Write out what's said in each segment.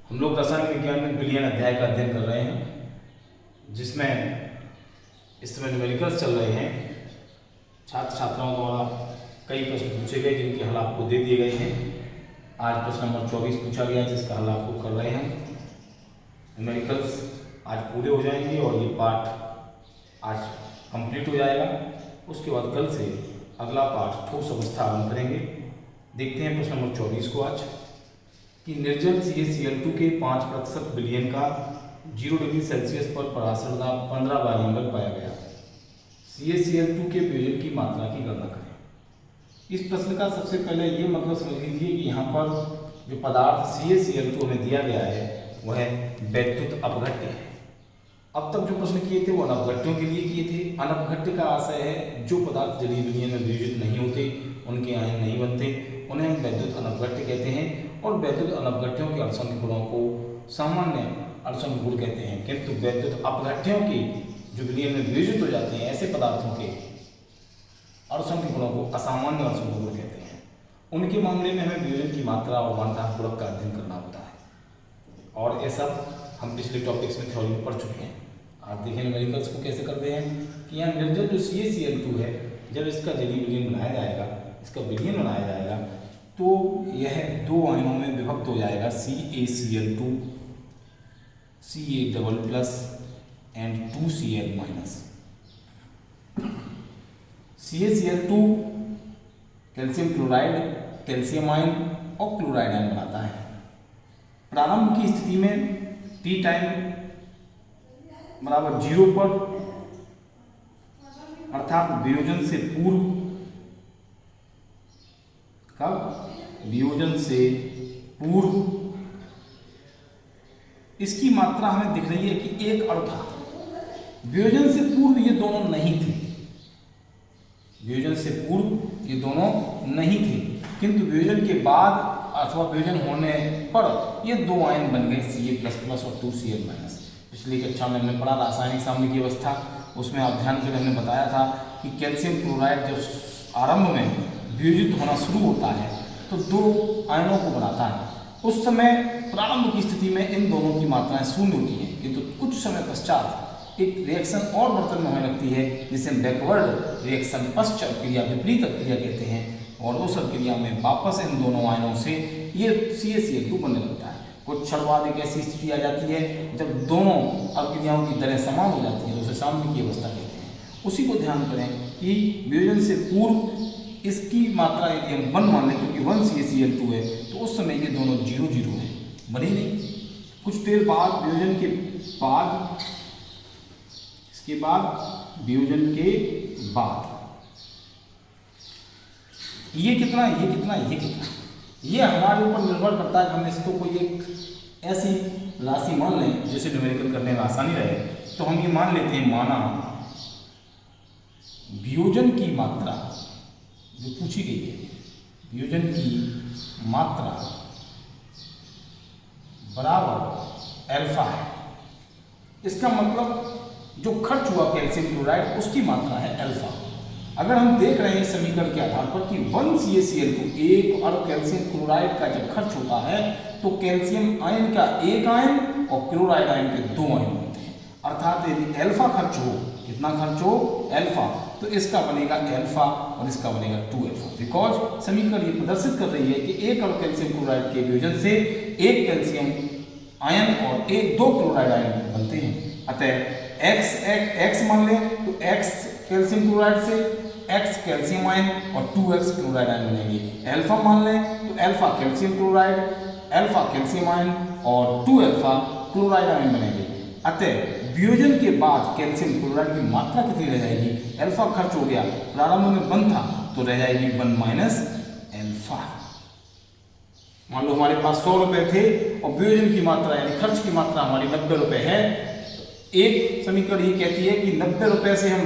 हम लोग रसायन विज्ञान में विलयन अध्याय का अध्ययन कर रहे हैं, जिसमें इस समय न्यूमेरिकल्स चल रहे हैं। छात्र छात्राओं द्वारा कई प्रश्न पूछे गए जिनके हल आपको दे दिए गए हैं। आज प्रश्न नंबर 24 पूछा गया, जिसका हल आपको कर रहे हैं। न्यूमेरिकल्स आज पूरे हो जाएंगे और ये पाठ आज कंप्लीट हो जाएगा। उसके बाद कल से अगला पाठ ठोस अवस्था आरंभ करेंगे। देखते हैं प्रश्न नंबर 24 को आज कि निर्जल CaCl2 के 5% विलयन का 0 डिग्री सेल्सियस पर पराशर दाब 15 वायुमंडल पाया गया। CaCl2 के वियोजन की मात्रा की गणना करें। इस प्रश्न का सबसे पहले ये मतलब समझ लीजिए कि यहाँ पर जो पदार्थ CaCl2 हमें दिया गया है वह वैद्युत अपघट्य है। अब तक जो प्रश्न किए थे वो अनपघट्यों के लिए किए थे। अनपघट्य का आशय है जो पदार्थ जलीय विलयन में वियोजित नहीं होते, उनके आयन नहीं बनते, उन्हें हम वैद्युत अनपघट्य कहते हैं। और वैद्युत अनपघट्यों के अल्संख्य गुणों को सामान्य अल्संख्य गुण कहते हैं। किंतु वैद्युत अपघट्यों के जो विलयन में वियोजित हो जाते हैं ऐसे पदार्थों के अल्संख्य गुणों को असामान्य अल्संख्य गुण कहते हैं। उनके मामले में हमें वियोजन की मात्रा और मानदान गुणक का अध्ययन करना होता है। और ये सब हम पिछले टॉपिक्स में थ्योरी में पढ़ चुके हैं। आप देखें न्यूमेरिकल्स को कैसे करते हैं कि यहाँ निर्जल जो CaCl2 है, जब इसका जलीय विलयन बनाया जाएगा, इसका विलयन बनाया जाएगा, तो यह दो आयनों में विभक्त हो जाएगा। CaCl2 Ca++ and 2Cl-। CaCl2 calcium chloride, calcium ion और क्लोराइड आयन बनाता है। प्रारंभ की स्थिति में T टाइम बराबर 0 पर, अर्थात वियोजन से पूर्व। कब? वियोजन से पूर्व। इसकी मात्रा हमें दिख रही है कि 1 अणु था। वियोजन से पूर्व ये दोनों नहीं थे। वियोजन से पूर्व ये दोनों नहीं थे, किंतु वियोजन के बाद अथवा वियोजन होने पर ये दो आयन बन गए Ca++ और 2Cl-। पिछली कक्षा में हमने पढ़ा रासायनिक सामयिकी अवस्था, उसमें आप ध्यान करके हमने बताया था कि कैल्शियम क्लोराइड जब आरंभ में वियोजित होना शुरू होता है तो दो आयनों को बनाता है। उस समय प्रारंभ की स्थिति में इन दोनों की मात्राएं शून्य होती हैं, किंतु कुछ समय पश्चात एक रिएक्शन और बर्तन में होने लगती है जिसे बैकवर्ड रिएक्शन, पश्चात क्रिया, विपरीत क्रिया कहते हैं। और उस क्रिया में वापस इन दोनों आयनों से ये CaCl2 बनने लगता है। कुछ क्षण बाद एक ऐसी स्थिति आ जाती है जब दोनों अभिक्रियाओं की दरें समान हो जाती हैं, तो उसे सामयिकी अवस्था कहते हैं। उसी को ध्यान करें कि वियोजन से पूर्व इसकी मात्रा यदि हम 1 मान लें, क्योंकि 1 CaCl2 है, तो उस समय ये दोनों 0-0 हैं, बने नहीं। कुछ देर बाद वियोजन के बाद, इसके बाद वियोजन के बाद ये कितना, ये कितना, ये कितना, ये हमारे ऊपर निर्भर करता है। हम इसको कोई एक ऐसी राशि मान लें जिसे न्यूमेरिकल करने में आसानी रहे, तो हम ये मान लेते हैं, माना वियोजन की मात्रा जो पूछी गई है, वियोजन की मात्रा बराबर अल्फा है। इसका मतलब जो खर्च हुआ कैल्शियम क्लोराइड उसकी मात्रा है अल्फा। अगर हम देख रहे हैं समीकरण के आधार पर कि 1 CaCl2 1 अणु कैल्शियम क्लोराइड का जब खर्च होता है तो कैल्शियम आयन का 1 आयन और क्लोराइड आयन के 2 आयन होते हैं। अर्थात यदि अल्फा खर्च हो, कितना खर्च हो? अल्फा, तो इसका बनेगा अल्फा और इसका बनेगा 2α। बिकॉज समीकरण ये प्रदर्शित कर रही है कि 1 अणु कैल्शियम क्लोराइड के वियोजन से 1 कैल्शियम आयन और 2 क्लोराइड आयन बनते हैं। अतः x मान लें तो x कैल्शियम क्लोराइड से x कैल्शियम आयन और 2x क्लोराइड आयन बनेंगे। अल्फा मान लें तो alpha calcium chloride, alpha calcium ion और 2α क्लोराइड आयन बनेंगे। अतः वियोजन के बाद कैल्शियम क्लोराइड की मात्रा कितनी रह जाएगी? अल्फा खर्च हो गया, प्रारंभ में 1 था तो रह जाएगी 1 - अल्फा। मान लो हमारे पास 100 रुपए थे और वियोजन की मात्रा यानी खर्च की मात्रा हमारी 90 रुपए है। एक समीकरण ये कहती है कि 90 रुपए से हम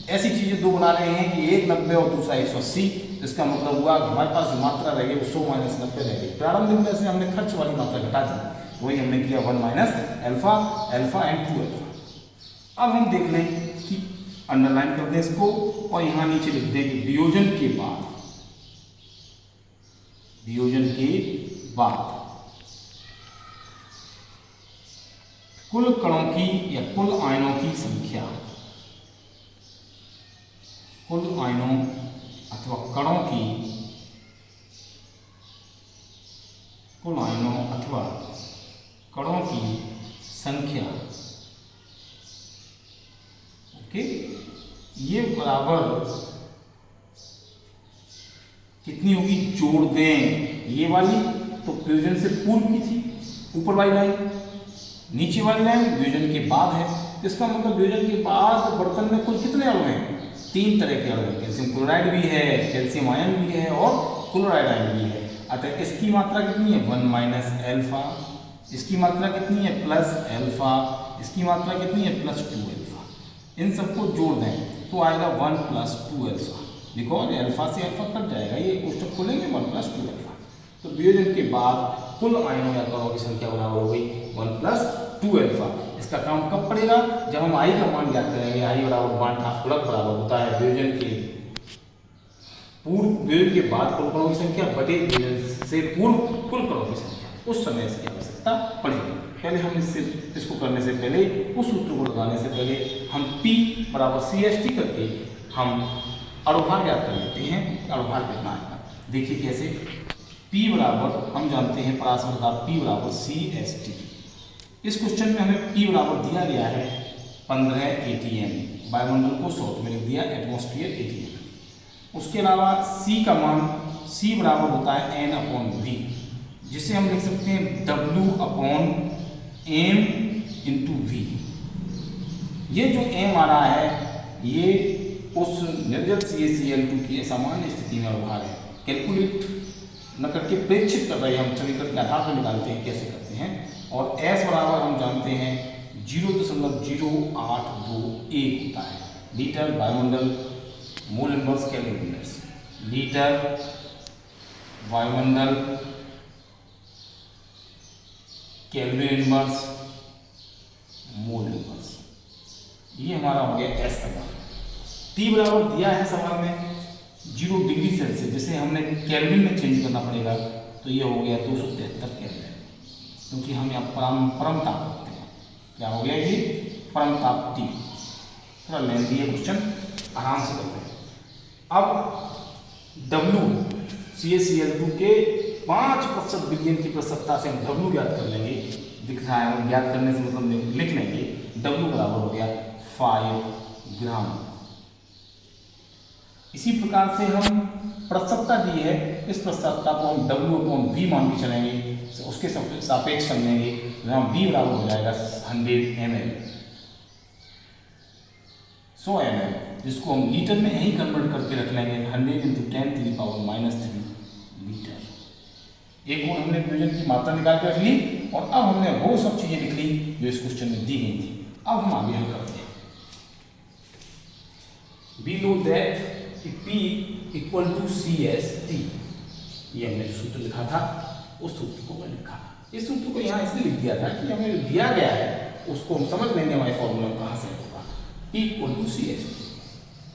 ऐसी चीजें दो बना रहे हैं कि एक 90 और दूसरा 180। तो इसका मतलब हुआ हमारे पास जो मात्रा रहेगी वो 100 - 90 रहेगी। प्रारंभिक में से हमने खर्च वाली मात्रा घटा दी, वही हमने किया 1 - अल्फा, अल्फा एंड 2α। अब हम देख लें कि अंडरलाइन कर दें इसको और यहाँ नीचे लिख दें कि वियोजन के बाद, वियोजन के बाद कुल कणों की या कुल आयनों की संख्या, कुल आयनों अथवा कणों की, कुल आयनों अथवा कणों की संख्या, ओके, ये बराबर कितनी होगी, जोड़ दें। ये वाली तो वियोजन से पूर्व की थी, ऊपर वाली लाइन, नीचे वाली लाइन वियोजन के बाद है। इसका मतलब वियोजन के बाद बर्तन में कुल कितने अणु हैं, 3 तरह के अणु हैं। कैल्शियम क्लोराइड भी है, कैल्शियम आयन भी है और क्लोराइड आयन भी है। अतः इसकी मात्रा कितनी है, 1 माइनस एल्फा, इसकी मात्रा कितनी है, प्लस एल्फा, इसकी मात्रा कितनी है, प्लस 2 एल्फा। इन सबको जोड़ दें तो आएगा 1 प्लस 2 एल्फा, बिकॉज एल्फा से एल्फा कट जाएगा, ये कोष्टक खोलेंगे 1 प्लस 2 एल्फा। तो वियोजन के बाद कुल आयनों या कणों की संख्या बराबर हो गई 1 प्लस 2 एल्फा। इसका काम कब पड़ेगा, जब हम आई का मान ज्ञात करेंगे। आई बराबर 1 हाफ गुणक बराबर होता है वियोजन के पूर्व, वियोजन के बाद कुल कणों की संख्या बटे वियोजन से पूर्व कुल कणों की संख्या। उस समय इसकी आवश्यकता पड़ेगी। पहले हम इसको करने से पहले, उस सूत्र को लगाने से पहले हम P बराबर CST करके हम अणुभार ज्ञात कर लेते हैं। अणुभार कितना आएगा, देखिए कैसे। P बराबर हम जानते हैं पराश्रयता P बराबर CST। इस क्वेश्चन में हमें P बराबर दिया गया है 15 ATM, वायुमंडल को शॉर्ट में लिख दिया एटमॉस्फेयर ATM। उसके अलावा C का मान, C बराबर होता है N/V, जिसे हम लिख सकते हैं W/M × V। ये जो M आ रहा है ये उस निर्जल CaCl2 की असामान्य स्थिति में अणुभार है। कैलकुलेट न करके प्रेक्षित कर रहे हैं हम, समीकरण के आधार पर निकालते हैं, कैसे करते हैं। और S बराबर हम जानते हैं 0.0821 होता है, लीटर वायुमंडल mole inverse kelvin inverse, litre वायुमंडल केल्विन इनवर्स मोल इनवर्स। ये हमारा हो गया S का मान। T बराबर दिया है सवाल में 0 डिग्री सेल्सियस, जिसे हमने केल्विन में चेंज करना पड़ेगा, तो ये हो गया 273 केल्विन, क्योंकि हम यहाँ परम ताप रखते हैं। क्या हो गया ये, परम ताप T। थोड़ा लेंथी है क्वेश्चन, आराम से करते हैं। अब W CaCl2 के 5% विलयन की प्रसक्ता से हम W ज्ञात कर लेंगे। दिख रहा है, हम ज्ञात करने से मतलब लिख लेंगे। W बराबर हो गया 5 ग्राम। इसी प्रकार से हम प्रसक्ता दी है, इस प्रसक्ता को हम W/V मान के चलेंगे, उसके सापेक्ष समझेंगे। यहाँ V बराबर हो जाएगा 100 ml, 100 ml, जिसको हम लीटर में यही कन्वर्ट करके रख लेंगे 100 × 10⁻³ लीटर। एक गुण हमने वियोजन की मात्रा निकाल के रख ली, और अब हमने वो सब चीजें लिख ली जो इस क्वेश्चन में दी गई थी। अब हम आगे हल करते हैं। We know that P = CST, ये हमने जो सूत्र लिखा था उस सूत्र को मैंने लिखा। इस सूत्र को यहाँ इसलिए लिख दिया था कि हमें जो दिया गया है उसको हम समझ लेंगे हमारे फॉर्मूला कहाँ से होगा। P = CST,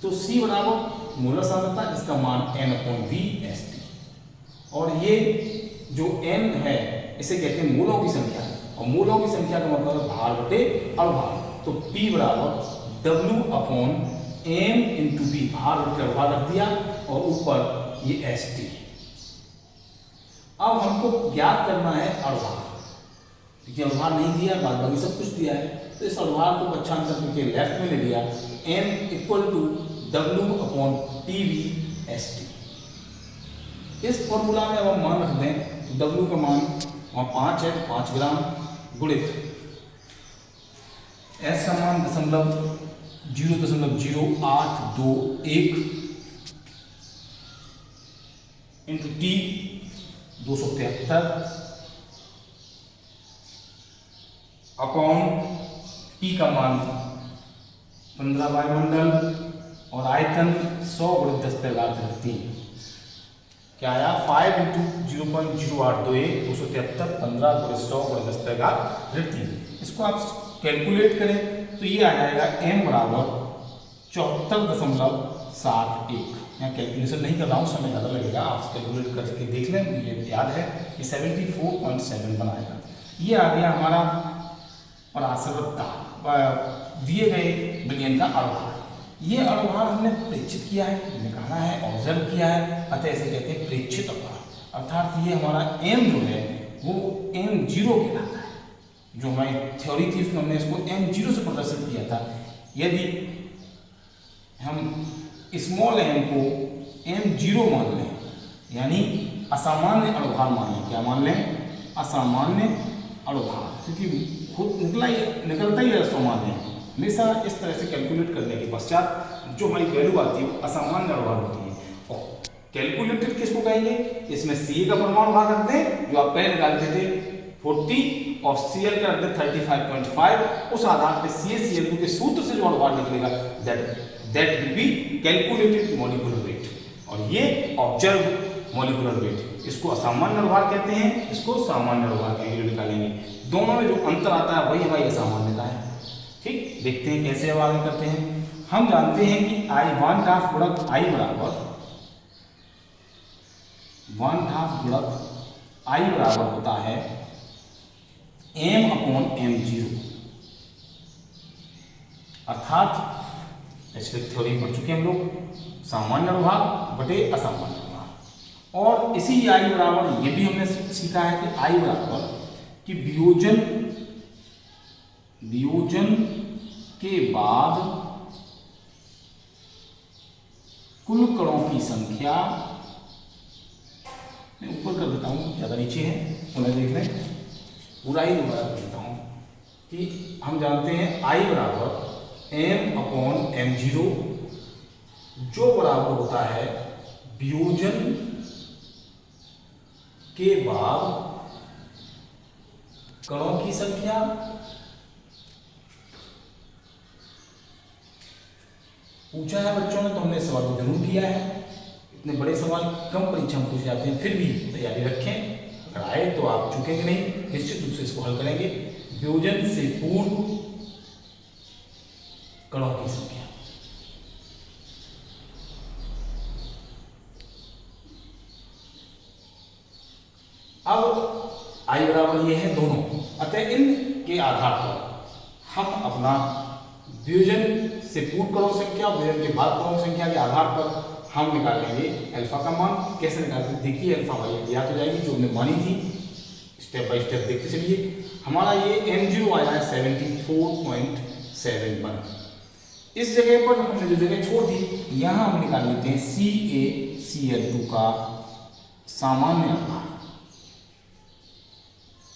तो C बराबर मोलर सांद्रता, जिसका मान N/V/ST, और ये जो N है इसे कहते हैं मोलों की संख्या, और मोलों की संख्या का मतलब है भार बटे अणुभार। तो P बराबर W/M × V, भार बटे अणुभार रख दिया, और ऊपर ये ST। अब हमको ज्ञात करना है अणुभार, क्योंकि अणुभार नहीं दिया, बाद बाकी सब कुछ दिया है। तो इस अणुभार को पक्षांतर करके लेफ्ट में ले लिया, M = W/TVST। इस फॉर्मूला में अब हम मान रख दें तो W का मान वहाँ 5 है, 5 ग्राम, गुणित S का मान 0.0821 इंटू T 273 अपॉन P का मान 15 वायुमंडल और आयतन 100 × 10⁻³ क्या आया, 5 × 0.0821 273 15 × 100 × 10⁻³। इसको आप कैलकुलेट करें तो ये आ जाएगा M बराबर 74.71। यहाँ कैलकुलेशन नहीं कर रहा हूँ, समय ज़्यादा लगेगा, आप कैलकुलेट करके देख लें, मुझे याद है कि 74.7 बनाएगा। ये आ गया हमारा और आश्रितता दिए गए विलयन का अणुभार। ये अणुभार हमने प्रेक्षित किया है, निकाला है, ऑब्जर्व किया है, अतः इसे कहते हैं प्रेक्षित अणुभार। अर्थात ये हमारा m जो है वो m0 कहलाता है। जो हमारी थ्योरी थी उसमें हमने इसको m0 से प्रदर्शित किया था। यदि हम स्मॉल m को m0 मान लें, यानी असामान्य अणुभार मान लें, क्या मान लें? असामान्य अणुभार, क्योंकि खुद निकलता ही असामान्य है। हमेशा इस तरह से कैलकुलेट करने के पश्चात जो हमारी वैल्यू आती है असामान्य अणुभार होती है। और कैलकुलेटेड किसको कहेंगे? इसमें Ca का परमाणु भार रखते हैं जो आप पहले निकालते थे 40 और Cl का रखते 35.5। उस आधार पर CaCl2 के सूत्र से जो अणुभार निकलेगा that will be calculated molecular weight, और ये ऑब्जर्व मॉलिक्यूलर वेट। इसको असामान्य अणुभार कहते हैं, इसको सामान्य अणुभार कहेंगे जो निकालेंगे। दोनों में जो अंतर आता है वही हमारी असामान्यता है। ठीक, देखते हैं कैसे अब आगे करते हैं। हम जानते हैं कि I1 गुणक I बराबर 1/2 गुणक I बराबर होता है m/m0। अर्थात स्पेसिफिक थ्योरी पढ़ चुके हैं हम लोग, सामान्य अणुभार बटे असामान्य अणुभार। और इसी I बराबर ये भी हमने सीखा है कि I बराबर कि वियोजन के बाद कुल कणों की संख्या, मैं ऊपर कर देता हूँ, ज़्यादा नीचे है, उन्हें देख लें, पूरा ही दोबारा कर देता हूँ कि हम जानते हैं I बराबर m/m0 जो बराबर होता है वियोजन के बाद कणों की संख्या पूछा है बच्चों ने, तो हमने सवाल को जरूर किया है। इतने बड़े सवाल कम परीक्षा में पूछे जाते हैं, फिर भी तैयारी रखें। अगर आए तो आप चूकेंगे नहीं, निश्चित रूप से इसको हल करेंगे। वियोजन से पूर्व कणों की संख्या, अब I बराबर ये है दोनों, अतः इन के आधार पर हम अपना वियोजन से पूर्व कणों संख्या, वियोजन के बाद कणों संख्या के आधार पर हम निकालेंगे अल्फा का मान। कैसे निकालते हैं देखिए, अल्फा भाई याद हो जाएगी जो हमने मानी थी। स्टेप बाय स्टेप देखते चलिए। हमारा ये m0 आया है 74.71। इस जगह पर हमने जो जगह छोड़ दी, यहाँ हम निकाल लेते हैं CaCl2 का सामान्य अणुभार,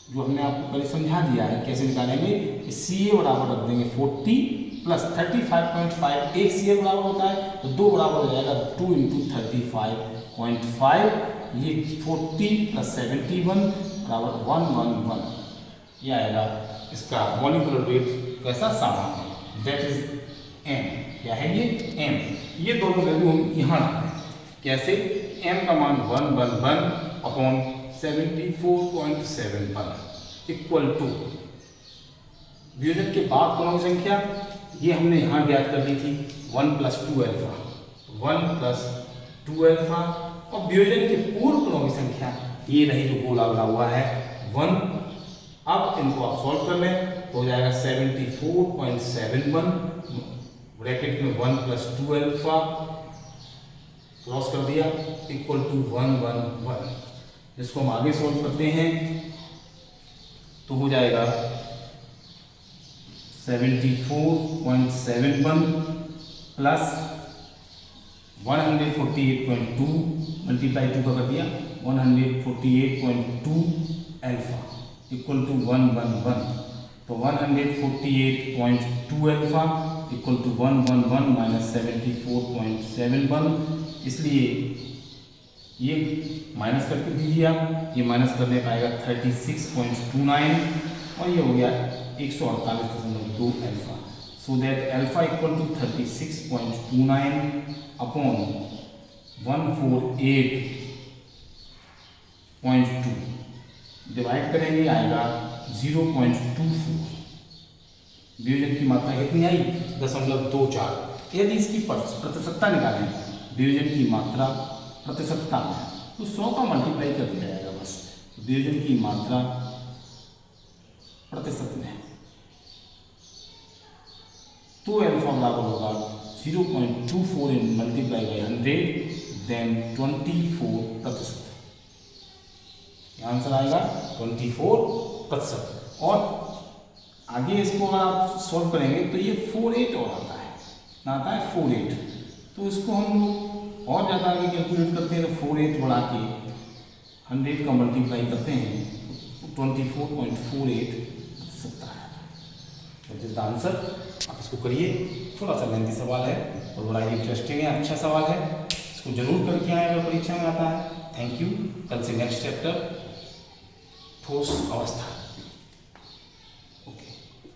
जो हमने आपको पहले समझा दिया है। कैसे निकालेंगे? Ca बराबर रख देंगे 40 प्लस 35.5, एक Cl बराबर होता है तो 2 बराबर हो जाएगा 2 × 35.5, ये 40 प्लस 71 बराबर 111। ये आएगा इसका मॉलिक्यूलर वेट कैसा? सामान्य, दैट इज m। क्या है ये? m। ये दोनों वैल्यू हम यहाँ रखते हैं। कैसे? m का मान 111/74.71 इक्वल टू वियोजन के बाद कणों की संख्या, ये हमने यहाँ ज्ञात कर दी थी 1 + 2 अल्फा, 1 + 2 अल्फा, और वियोजन के पूर्व कणों की संख्या ये रही जो गोला बना हुआ है 1। अब इनको आप सॉल्व कर लें तो हो जाएगा 74.71 ब्रैकेट में 1 + 2 अल्फा क्रॉस कर दिया इक्वल टू 111। जिसको हम आगे सॉल्व करते हैं तो हो जाएगा 74.71 प्लस 148.2 मल्टीप्लाई 2 का कर दिया 148.2 अल्फा इक्वल टू 111। तो 148.2 अल्फा इक्वल टू 111 माइनस 74.71। इसलिए ये माइनस करके दीजिए आप, ये माइनस करने पाएगा 36.29 और ये हो गया 148.2 alpha. So that alpha equal to 36.29 upon 148.2 divide करेंगे आएगा 0.24। वियोजन की मात्रा कितनी आई? 0.24। यदि इसकी प्रतिशतता निकालें वियोजन की मात्रा प्रतिशतता में तो 100 का मल्टीप्लाई कर दिया जाएगा बस। वियोजन की मात्रा प्रतिशत में तो एल फॉर्मूला पर होगा 0.24 इन मल्टीप्लाई बाई 100 देन 24%। आंसर आएगा 24%। और आगे इसको अगर आप सॉल्व करेंगे तो ये 48 और आता है ना, आता है 48। तो इसको हम लोग और ज़्यादा आगे कैलकुलेट करते हैं तो 48 बढ़ा के 100 का मल्टीप्लाई करते हैं तो 24.48 सकता है। तो दिस द आंसर। आप इसको करिए, थोड़ा सा लेंथी सवाल है और बड़ा ही इंटरेस्टिंग है, अच्छा सवाल है, इसको जरूर करके आए अगर परीक्षा में आता है। Thank you. कल से नेक्स्ट चैप्टर ठोस अवस्था।